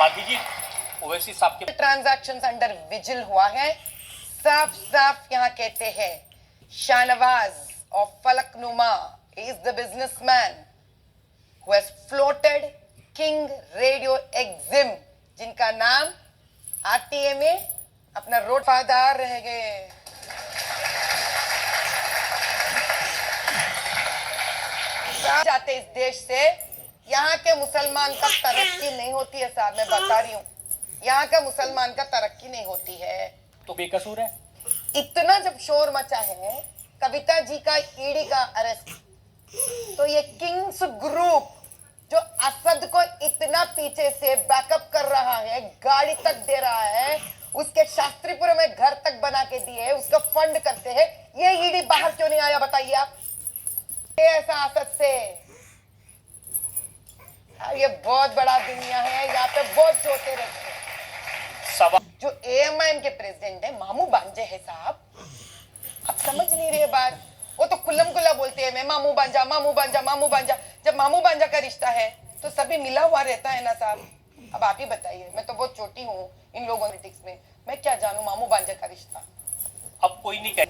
गांधी जी ओवैसी साहब के transactions under vigil हुआ है। साफ साफ यहाँ कहते हैं शाहनवाज और Falaknuma is the businessman who has floated King Radio Exim, जिनका नाम आरटीए में अपना रोड फादार रह गए। जाते इस देश से, यहाँ के मुसलमान का तरक्की नहीं होती है साहब, मैं बता रही हूँ, यहाँ का मुसलमान का तरक्की नहीं होती है। तो बेकसूर है। इतना जब शोर मचा है कविता जी का ईडी का अरेस्ट, तो ये किंग्स ग्रुप जो असद को इतना पीछे से बैकअप कर रहा है, गाड़ी तक दे रहा है, उसके शास्त्रीपुर में घर तक बना के दिए, उसका फंड करते हैं, ये ईडी बाहर क्यों नहीं आया बताइए आप? ऐसा असद से ये बहुत बड़ा दुनिया है, यहाँ पे बहुत जोते रहते हैं। जो एएमआईएम के प्रेसिडेंट है मामू बांजे है साहब, आप समझ नहीं रहे बात। वो तो खुल्लम खुल्ला बोलते हैं मैं मामू बांजा मामू बांजा मामू बांजा। जब मामू बांजा का रिश्ता है तो सभी मिला हुआ रहता है ना साहब। अब आप ही बताइए, मैं तो बहुत छोटी हूँ इन लोगों पॉलिटिक्स में, मैं क्या जानू मामू बांजा का रिश्ता। अब कोई नहीं कहे।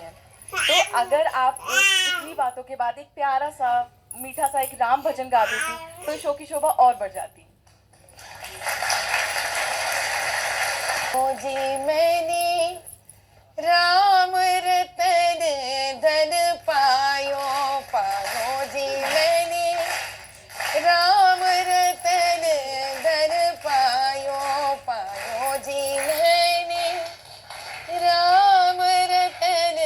तो अगर आप इतनी बातों के बाद एक प्यारा सा मीठा सा एक राम भजन गा देती तो शो की शोभा और बढ़ जाती। ओ जी मैंने राम रतन धन पायो पायो जी मैंने राम रतन धन पायो पायो जी मैंने राम रतन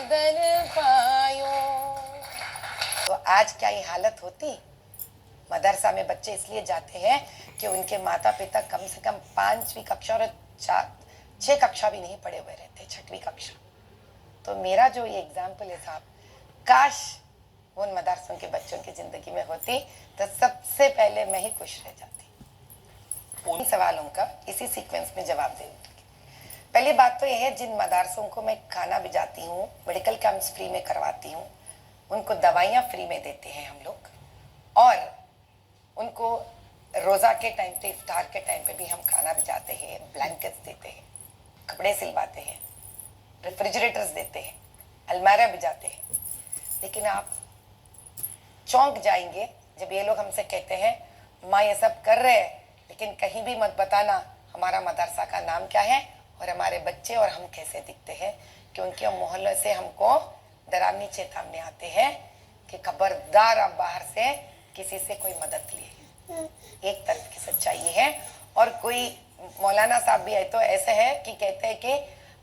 धन पायो। तो आज क्या ये हालत होती? मदरसा में बच्चे इसलिए जाते हैं कि उनके माता पिता कम से कम 5वीं कक्षा और 6 कक्षा भी नहीं पढ़े हुए रहते, 6वीं कक्षा। तो मेरा जो ये एग्जाम्पल है साहब, काश उन मदरसों के बच्चों की जिंदगी में होती तो सबसे पहले मैं ही खुश रह जाती। उन सवालों का इसी सीक्वेंस में जवाब दे दूंगी। पहली बात तो यह है, जिन मदरसों को मैं खाना भिजाती हूँ, मेडिकल कैंप्स फ्री में करवाती हूँ, उनको दवाइयाँ फ्री में देते हैं हम लोग, और उनको रोज़ा के टाइम पे, इफ्तार के टाइम पे भी हम खाना भिजाते हैं, ब्लैंकेट्स देते हैं, कपड़े सिलवाते हैं, रेफ्रिजरेटर्स देते हैं, अलमारियाँ भिजाते हैं। लेकिन आप चौंक जाएंगे जब ये लोग हमसे कहते हैं माँ ये सब कर रहे हैं लेकिन कहीं भी मत बताना हमारा मदरसा का नाम क्या है और हमारे बच्चे और हम कैसे दिखते हैं, क्योंकि मोहल्ले से हमको डरावनी चेतावनी आते हैं कि खबरदार आप बाहर से किसी से कोई मदद लिए। एक तरफ की सच्चाई है। और कोई मौलाना साहब भी है तो ऐसे है कि कहते हैं कि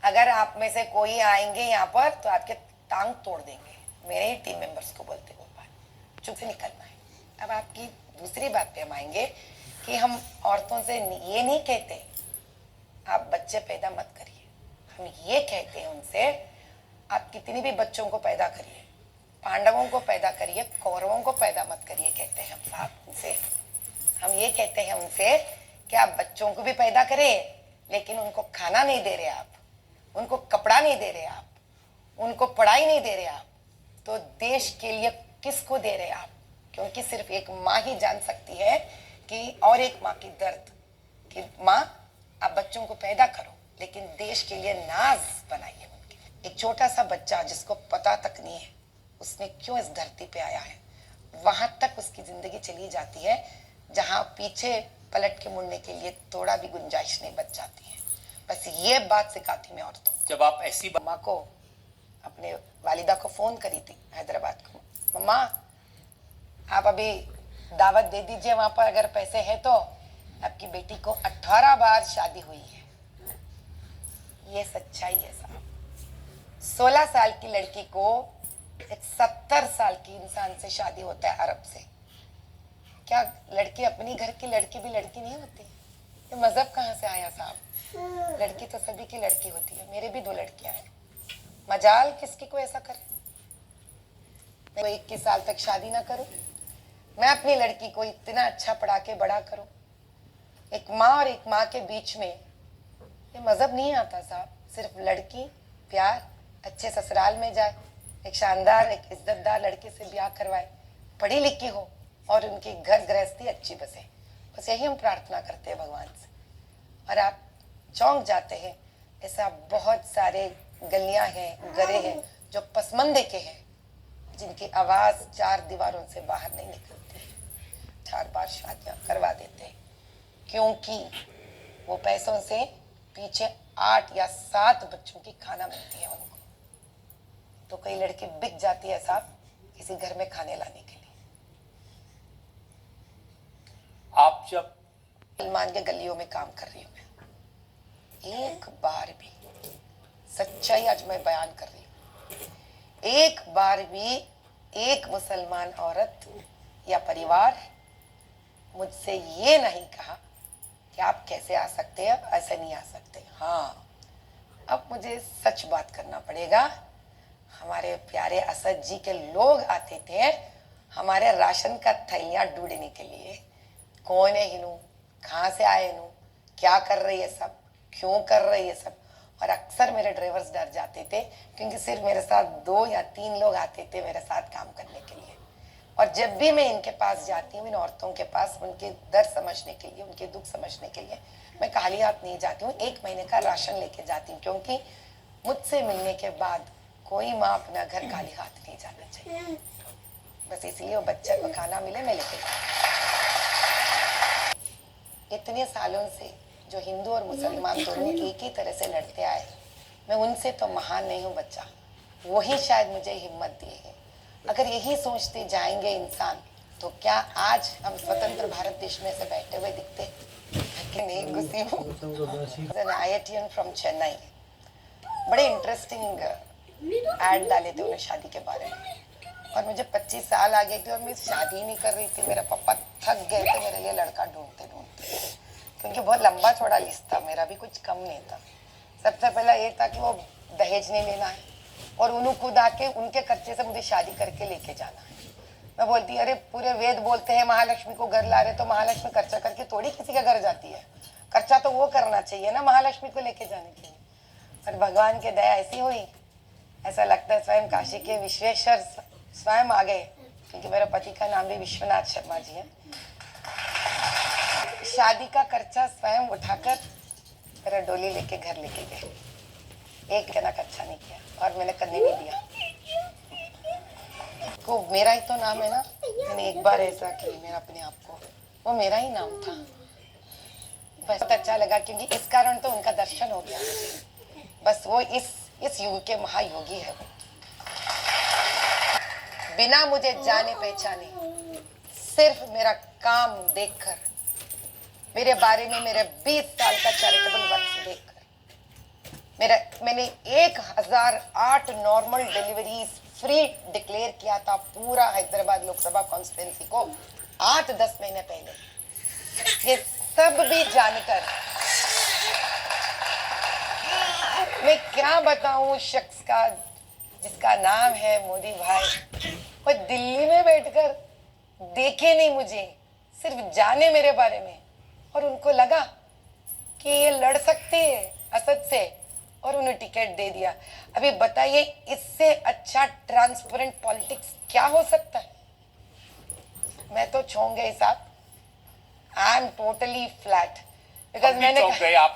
अगर आप में से कोई आएंगे यहाँ पर तो आपके टांग तोड़ देंगे। मेरे ही टीम मेंबर्स को बोलते वो बात, चुप से निकलना है। अब आपकी दूसरी बात पे हम आएंगे कि हम औरतों से ये नहीं कहते आप बच्चे पैदा मत करिए, हम ये कहते हैं उनसे आप कितनी भी बच्चों को पैदा करिए, पांडवों को पैदा करिए, कौरवों को पैदा मत करिए, कहते हैं हम साहब उनसे। हम ये कहते हैं उनसे कि आप बच्चों को भी पैदा करें लेकिन उनको खाना नहीं दे रहे आप, उनको कपड़ा नहीं दे रहे आप, उनको पढ़ाई नहीं दे रहे आप, तो देश के लिए किसको दे रहे आप? क्योंकि सिर्फ एक माँ ही जान सकती है कि और एक माँ की दर्द कि माँ आप बच्चों को पैदा करो लेकिन देश के लिए नाज बनाइए उनके। एक छोटा सा बच्चा जिसको पता तक नहीं है उसने क्यों इस धरती पे आया है, वहां तक उसकी जिंदगी चली जाती है जहां पीछे पलट के मुड़ने के लिए थोड़ा भी गुंजाइश नहीं बच जाती है। बस ये बात सिखाती मैं औरतों। जब आप ऐसी मम्मा को, अपने वालिदा को फोन करी थी हैदराबाद को, मम्मा आप अभी दावत दे दीजिए वहां पर, अगर पैसे है तो आपकी बेटी को 18 बार शादी हुई है। ये सच्चाई है साहब। 16 साल की लड़की को एक 70 साल की इंसान से शादी होता है अरब से। क्या लड़की अपनी घर की लड़की भी लड़की नहीं होती? ये मजहब कहाँ से आया साहब? लड़की तो सभी की लड़की होती है। मेरे भी 2 लड़कियां हैं, मजाल किसकी को ऐसा करे? मैं 21 साल तक शादी ना करूं, मैं अपनी लड़की को इतना अच्छा पढ़ा के बड़ा करूं। एक माँ और एक माँ के बीच में ये मजहब नहीं आता साहब। सिर्फ लड़की प्यार, अच्छे ससुराल में जाए, एक शानदार एक इज्जतदार लड़के से ब्याह करवाए, पढ़ी लिखी हो और उनकी घर गृहस्थी अच्छी बसे। बस यही हम प्रार्थना करते हैं भगवान से। और आप चौंक जाते हैं। ऐसा बहुत सारे गलियां हैं, गरे हैं जो पसमंदे के हैं, जिनकी आवाज 4 दीवारों से बाहर नहीं निकलती, 4 बार शादियां करवा देते हैं, क्योंकि वो पैसों से पीछे 8 या 7 बच्चों की खाना मिलती है उनको। तो कई लड़की बिक जाती है साहब किसी घर में खाने लाने के लिए। आप जब सलमान के गलियों में काम कर रही हूँ मैं, एक बार भी सच्चाई आज मैं बयान कर रही हूँ, एक बार भी एक मुसलमान औरत या परिवार मुझसे ये नहीं कहा कि आप कैसे आ सकते हैं, ऐसे नहीं आ सकते। हाँ, अब मुझे सच बात करना पड़ेगा। हमारे प्यारे असद जी के लोग आते थे हमारे राशन का थैलियां ढूंढने के लिए। कौन है हिनू, कहाँ से आए हिनू, क्या कर रही है सब, क्यों कर रही है सब। और अक्सर मेरे ड्राइवर्स डर जाते थे, क्योंकि सिर्फ मेरे साथ 2 या 3 लोग आते थे मेरे साथ काम करने के लिए। और जब भी मैं इनके पास जाती हूँ, इन औरतों के पास, उनके दर्द समझने के लिए, उनके दुख समझने के लिए, मैं खाली हाथ नहीं जाती हूँ। 1 महीने का राशन लेके जाती हूँ, क्योंकि मुझसे मिलने के बाद कोई माँ अपना घर खाली हाथ नहीं जाना चाहिए। बस इसलिए वो बच्चे को खाना मिले, मैं लेके जाती हूँ। इतने सालों से जो हिंदू और मुसलमान दोनों एक ही तरह से लड़ते आए, मैं उनसे तो महान नहीं हूँ बच्चा, वही शायद मुझे हिम्मत दी है। अगर यही सोचते जाएंगे इंसान, तो क्या आज हम स्वतंत्र भारत देश में से बैठे हुए दिखते कि नहीं। गुस्सी हूँ। IITian फ्रॉम चेन्नई, बड़े इंटरेस्टिंग ऐड डाले थे उन्हें शादी के बारे में, और मुझे 25 साल आ गए थे और मैं शादी नहीं कर रही थी। मेरा पापा थक गए थे मेरे लिए लड़का ढूंढते ढूंढते, क्योंकि बहुत लंबा चौड़ा लिस्ट था, मेरा भी कुछ कम नहीं था। सबसे पहला ये था कि वो दहेज नहीं लेना है, और उन्होंने खुद आके उनके खर्चे से मुझे शादी करके लेके जाना है। मैं बोलती अरे पूरे वेद बोलते हैं महालक्ष्मी को घर ला रहे, तो महालक्ष्मी खर्चा करके थोड़ी किसी का घर जाती है, खर्चा तो वो करना चाहिए ना महालक्ष्मी को लेके जाने के लिए। और भगवान की दया ऐसी हुई, ऐसा लगता है स्वयं काशी के विश्वेश्वर स्वयं आ गए, क्योंकि मेरे पति का नाम भी विश्वनाथ शर्मा जी है। शादी का खर्चा स्वयं उठाकर मेरा डोली लेके घर लेके गए। एक जना खर्चा नहीं किया, और मैंने करने भी दिया। को मेरा ही तो नाम है ना, मैंने एक बार ऐसा किया मेरा अपने आप को, वो मेरा ही नाम था। बहुत अच्छा लगा, क्योंकि इस कारण तो उनका दर्शन हो गया। बस वो इस युग के महायोगी है। बिना मुझे जाने पहचाने, सिर्फ मेरा काम देखकर, मेरे बारे में मेरे 20 साल का चैरिटेबल वर्क देखकर, मैंने 1008 नॉर्मल डिलीवरीज फ्री डिक्लेयर किया था पूरा हैदराबाद लोकसभा कॉन्स्टिट्यूंसी को 8-10 महीने पहले। ये सब भी जानकर मैं क्या बताऊं उस शख्स का जिसका नाम है मोदी भाई, वो दिल्ली में बैठकर देखे नहीं मुझे, सिर्फ जाने मेरे बारे में, और उनको लगा कि ये लड़ सकते हैं असद से, और उन्हें टिकट दे दिया। अभी बताइए इससे अच्छा ट्रांसपेरेंट पॉलिटिक्स क्या हो सकता है। मैं तो चौंक गई साहब, I am totally flat, because मैंने चौंक गए आप